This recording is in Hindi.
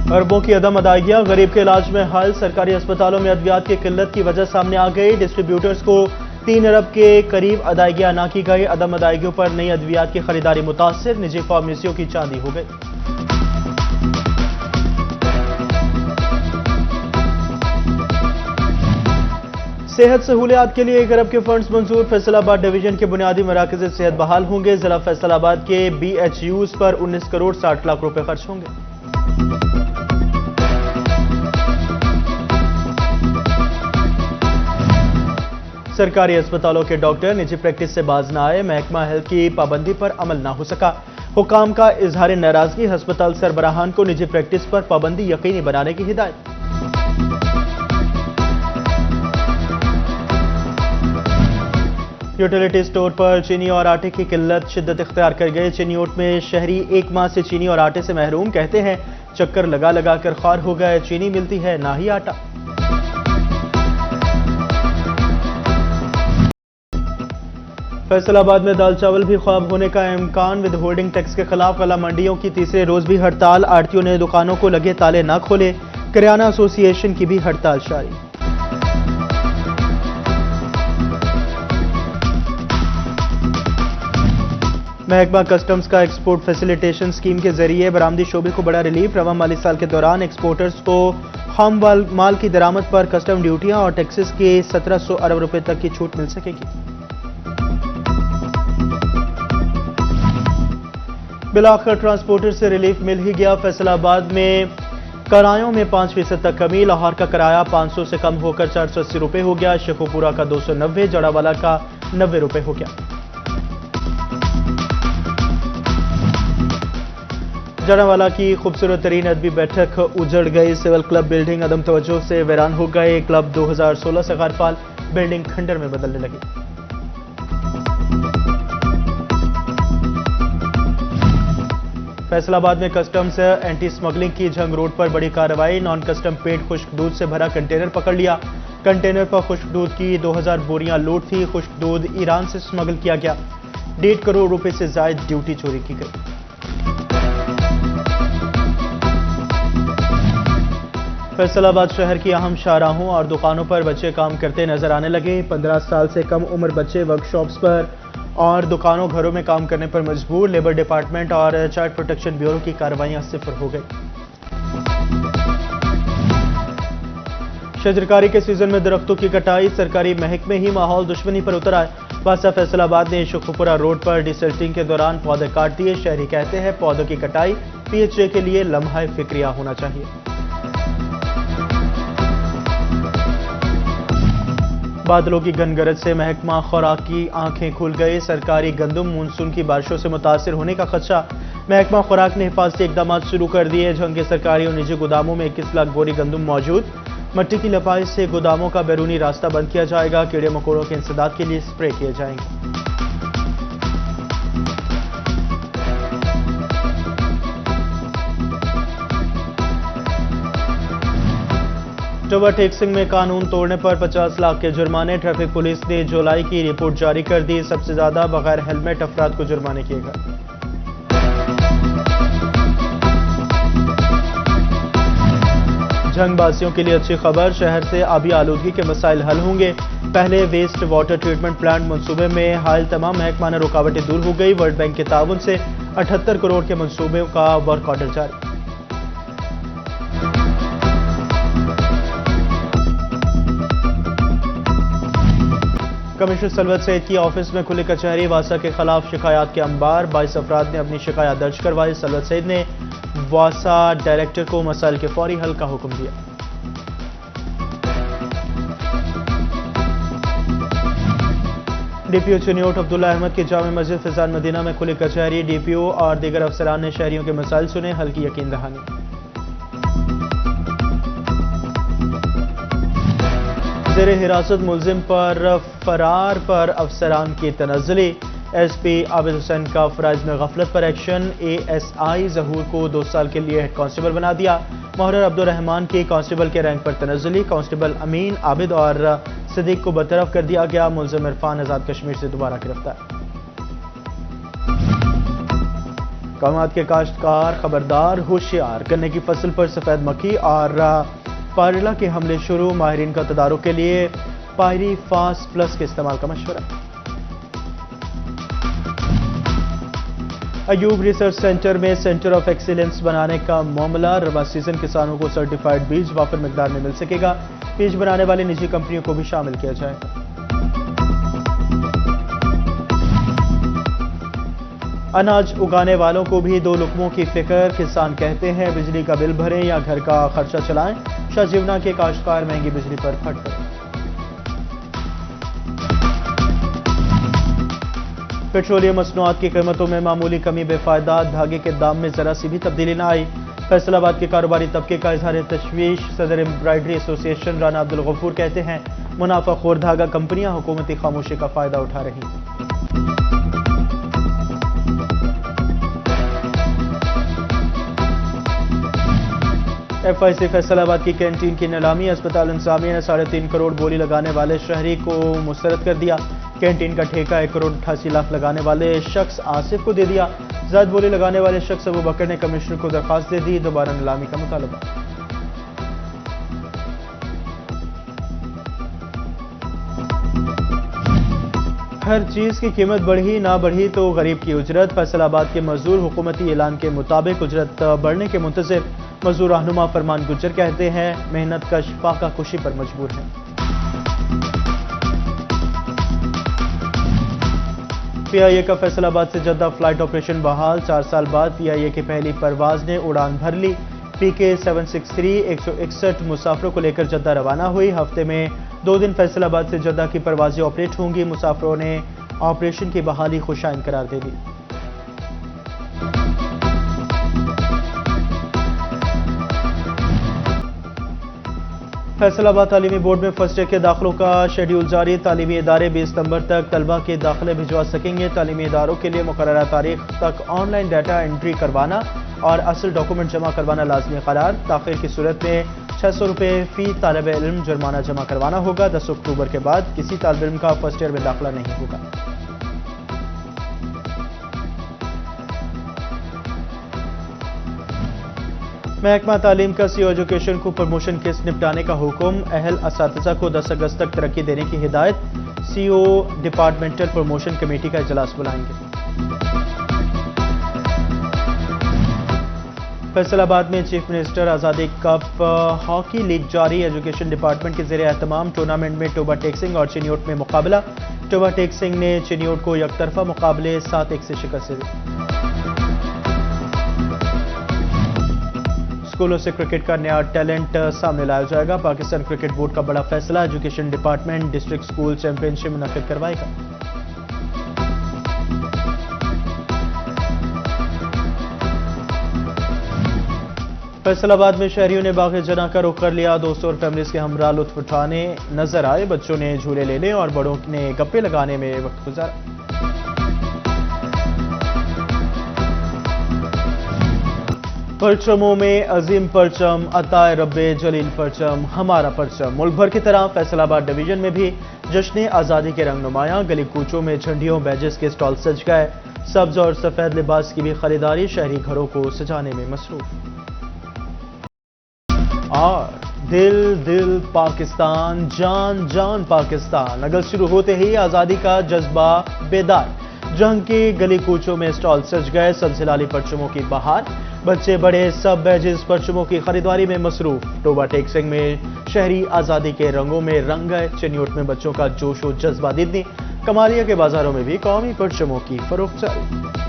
अरबों की अदम अदायगियां गरीब के इलाज में हल। सरकारी अस्पतालों में अद्वियात की किल्लत की वजह सामने आ गई। डिस्ट्रीब्यूटर्स को 3 अरब के करीब अदायगियां अदा की गई। अदम अदायगियों पर नई अद्वियात की खरीदारी मुतासिर। निजी फार्मेसियों की चांदी हो गई। सेहत सहूलियात के लिए 1 अरब के फंड्स मंजूर। फैसलाबाद डिवीजन के बुनियादी मराकज़ सेहत बहाल होंगे। जिला फैसलाबाद के BHUs पर 19 करोड़ 60 लाख रुपए खर्च होंगे। सरकारी अस्पतालों के डॉक्टर निजी प्रैक्टिस से बाज न आए। महकमा हेल्थ की पाबंदी पर अमल ना हो सका। हुकाम का इजहार नाराजगी। अस्पताल सरबराहान को निजी प्रैक्टिस पर पाबंदी यकीनी बनाने की हिदायत। यूटिलिटी स्टोर पर चीनी और आटे की किल्लत शिद्दत इख्तियार कर गए। चिन्नीओट में शहरी 1 माह से चीनी और आटे से महरूम। कहते हैं चक्कर लगा लगा कर ख्वार हो गए। चीनी मिलती है ना ही आटा। फैसलाबाद में दाल चावल भी ख्वाब होने का इम्कान। विद होल्डिंग टैक्स के खिलाफ गला मंडियों की तीसरे रोज भी हड़ताल। आड़तियों ने दुकानों को लगे ताले न खोले। किराना एसोसिएशन की भी हड़ताल जारी। महकमा कस्टम्स का एक्सपोर्ट फैसिलिटेशन स्कीम के जरिए बरामदी शोबे को बड़ा रिलीफ। रवा माली साल के दौरान एक्सपोर्टर्स को खाम माल की दरामद पर कस्टम ड्यूटियां और टैक्सेस के 1700 अरब रुपए तक की छूट मिल सकेगी। बिलाखिर ट्रांसपोर्टर से रिलीफ मिल ही गया। फैसलाबाद में किरायों में 5% तक कमी। लाहौर का किराया 500 से कम होकर 480 रुपए हो गया। शेखोपुरा का 290, जड़ावाला का 90 रुपए हो गया। जड़ावाला की खूबसूरत तरीन अदबी बैठक उजड़ गई। सिविल क्लब बिल्डिंग अदम तवज्जो से वीरान हो गए। क्लब 2016 से गैरफाल बिल्डिंग खंडर में बदलने लगी। फैसलाबाद में कस्टम्स एंटी स्मगलिंग की जंग रोड पर बड़ी कार्रवाई। नॉन कस्टम पेड खुश्क दूध से भरा कंटेनर पकड़ लिया। कंटेनर पर खुश्क दूध की 2000 बोरियां लोड थी। खुश्क दूध ईरान से स्मगल किया गया। 1.5 करोड़ रुपए से जायद ड्यूटी चोरी की गई। फैसलाबाद शहर की अहम शाहराहों और दुकानों पर बच्चे काम करते नजर आने लगे। 15 साल से कम उम्र बच्चे वर्कशॉप्स पर और दुकानों घरों में काम करने पर मजबूर। लेबर डिपार्टमेंट और चाइल्ड प्रोटेक्शन ब्यूरो की कार्रवाइयां सिफर हो गई। शजरकारी के सीजन में दरख्तों की कटाई। सरकारी महकमे ही माहौल दुश्मनी पर उतर आए। बादशाह फैसलाबाद ने शेखोपुरा रोड पर डिसल्टिंग के दौरान पौधे काट दिए। शहरी कहते हैं पौधों की कटाई PHA के लिए लम्हा फिक्रिया होना चाहिए। बादलों की घनगरज से महकमा खुराक की आंखें खुल गई। सरकारी गंदम मानसून की बारिशों से मुतासिर होने का खदशा। महकमा खुराक ने हिफाजती इकदाम शुरू कर दिए। झंग के सरकारी और निजी गोदामों में 21 लाख बोरी गंदम मौजूद। मट्टी की लपाई से गोदामों का बैरूनी रास्ता बंद किया जाएगा। कीड़े मकोड़ों के इंसदाद के लिए स्प्रे किए जाएंगे। टोबा टेक्सिंग में कानून तोड़ने पर 50 लाख के जुर्माने। ट्रैफिक पुलिस ने जुलाई की रिपोर्ट जारी कर दी। सबसे ज्यादा बगैर हेलमेट अफराद को जुर्माने किए गए। झंगबासियों के लिए अच्छी खबर। शहर से आबी आलूदगी के मसाइल हल होंगे। पहले वेस्ट वाटर ट्रीटमेंट प्लांट मंसूबे में हाल तमाम महकमाना रुकावटें दूर हो गई। वर्ल्ड बैंक के ताउन से 78 करोड़ के मंसूबे का वर्क ऑर्डर जारी। कमिश्नर सलवत सईद की ऑफिस में खुली कचहरी। वासा के खिलाफ शिकायत के अंबार। 22 अफराद ने अपनी शिकायत दर्ज करवाई। सलवत सईद ने वासा डायरेक्टर को मसाइल के फौरी हल का हुक्म दिया। DPO चिन्नीओट अब्दुल्ला अहमद की जामे मस्जिद फिजान मदीना में खुली कचहरी। DPO और दीगर अफसरान ने शहरियों के मसाइल सुने, हल की यकीन दहानी। जेर हिरासत मुलजिम पर फरार पर अफसरान की तनज़्ज़ुली। SP आबिद हुसैन का फराइज में गफलत पर एक्शन। ASI जहूर को 2 साल के लिए हेड कांस्टेबल बना दिया। मोहर्रर अब्दुर्रहमान की कांस्टेबल के रैंक पर तनज़्ज़ुली। कांस्टेबल अमीन, आबिद और सिद्दीक को बरतरफ कर दिया गया। मुलजिम इरफान आजाद कश्मीर से दोबारा गिरफ्तार। कमाद के काश्तकार खबरदार होशियार, गन्ने की फसल पर सफेद मक्खी और पायरिला के हमले शुरू, माहिरीन का तदारुक के लिए पायरी फास्ट प्लस के इस्तेमाल का मशवरा। अयूब रिसर्च सेंटर में सेंटर ऑफ एक्सीलेंस बनाने का मामला, रबा सीजन किसानों को सर्टिफाइड बीज वाफर मिकदार में मिल सकेगा, बीज बनाने वाली निजी कंपनियों को भी शामिल किया जाएगा। अनाज उगाने वालों को भी दो लुकमों की फिक्र, किसान कहते हैं बिजली का बिल भरें या घर का खर्चा चलाएं, शाहजीवना के काश्तकार महंगी बिजली पर फट पड़े। पेट्रोलियम मसनूआत की कीमतों में मामूली कमी बेफायदा, धागे के दाम में जरा सी भी तब्दीली न आई, फैसलाबाद के कारोबारी तबके का इजहार तशवीश, सदर एम्ब्रॉयडरी एसोसिएशन राना अब्दुल गफूर कहते हैं मुनाफाखोर धागा कंपनियां हुकूमती खामोशी का फायदा उठा रही हैं। FIC फैसलाबाद की कैंटीन की नीलामी, अस्पताल इंतजामिया ने 3.5 करोड़ बोली लगाने वाले शहरी को मुस्तरद कर दिया, कैंटीन का ठेका 1 करोड़ 88 लाख लगाने वाले शख्स आसिफ को दे दिया, ज़ायद बोली लगाने वाले शख्स अबू बकर ने कमिश्नर को दरखास्त दे दी, दोबारा नीलामी का मुतालबा। हर चीज की कीमत बढ़ी ना बढ़ी तो गरीब की उजरत, फैसलाबाद के मजदूर हुकूमती ऐलान के मुताबिक उजरत बढ़ने के मुंतज़िर, मजदूर रहनुमा फरमान गुज्जर कहते हैं मेहनत कश फाका कुशी पर मजबूर है। PIA का फैसलाबाद से जद्दा फ्लाइट ऑपरेशन बहाल, 4 साल बाद PIA की पहली परवाज ने उड़ान भर ली, PK 763 161 मुसाफिरों को लेकर जद्दा रवाना हुई, हफ्ते में 2 दिन फैसलाबाद से जद्दा की परवाजें ऑपरेट होंगी, मुसाफिरों ने ऑपरेशन की बहाली खुशाइन करार दे दी। फैसलाबाद तालीमी बोर्ड में फर्स्ट ईयर के दाखिलों का शेड्यूल जारी, तालीमी इदारे 20 सितंबर तक तलबा के दाखिले भिजवा सकेंगे, तालीमी इदारों के लिए मुकर्ररा तारीख तक ऑनलाइन डाटा एंट्री करवाना और असल डॉक्यूमेंट जमा करवाना लाजमी करार, ताखिर की सूरत में 600 रुपये फी तालिब इल्म जुर्माना जमा करवाना होगा, 10 अक्टूबर के बाद किसी तालिब इल्म का फर्स्ट ईयर में दाखिला नहीं होगा। महकमा तालीम का CO एजुकेशन को प्रमोशन केस निपटाने का हुक्म, अहल असातिज़ा को 10 अगस्त तक तरक्की देने की हिदायत, CO डिपार्टमेंटल प्रमोशन कमेटी का इजलास बुलाएंगे। फैसलाबाद में चीफ मिनिस्टर आज़ादी कप हॉकी लीग जारी, एजुकेशन डिपार्टमेंट के ज़ेरे एहतमाम टूर्नामेंट में टोबा टेक्सिंग और चिन्योट में मुकाबला, टोबा टेक्सिंग ने चिन्योट को यकतरफा मुकाबले 7-1 से शिकस्त दी। स्कूलों से क्रिकेट का नया टैलेंट सामने लाया जाएगा, पाकिस्तान क्रिकेट बोर्ड का बड़ा फैसला, education department district school championship मुनक्किद करवाएगा। फैसलाबाद में शहरियों ने बाग़ जना का रुख कर लिया, दोस्तों और फैमिलीज के हमरा लुत्फ उठाने नजर आए, बच्चों ने झूले लेने और बड़ों ने गप्पे लगाने में वक्त गुजारा। परचमों में अजीम परचम, अताए रब्बे जलील परचम, हमारा परचम, मुल्क भर की तरह फैसलाबाद डिवीजन में भी जश्न आज़ादी के रंग नुमाया, गली कूचों में झंडियों बैजेस के स्टॉल सज गए, सब्ज और सफेद लिबास की भी खरीदारी, शहरी घरों को सजाने में मसरूफ। और दिल दिल पाकिस्तान, जान जान पाकिस्तान, अगस्त शुरू होते ही आज़ादी का जज्बा बेदार, जंग के गली कूचों में स्टॉल सज गए, सब्ज़िलाली परचमों की बहार, बच्चे बड़े सब बैजेस परचमों की खरीदारी में मसरूफ, टोबा टेक्सिंग में शहरी आज़ादी के रंगों में रंग गए, चिन्योट में बच्चों का जोश और जज्बा दीदनी, कमालिया के बाजारों में भी कौमी परचमों की फरोख्त जारी।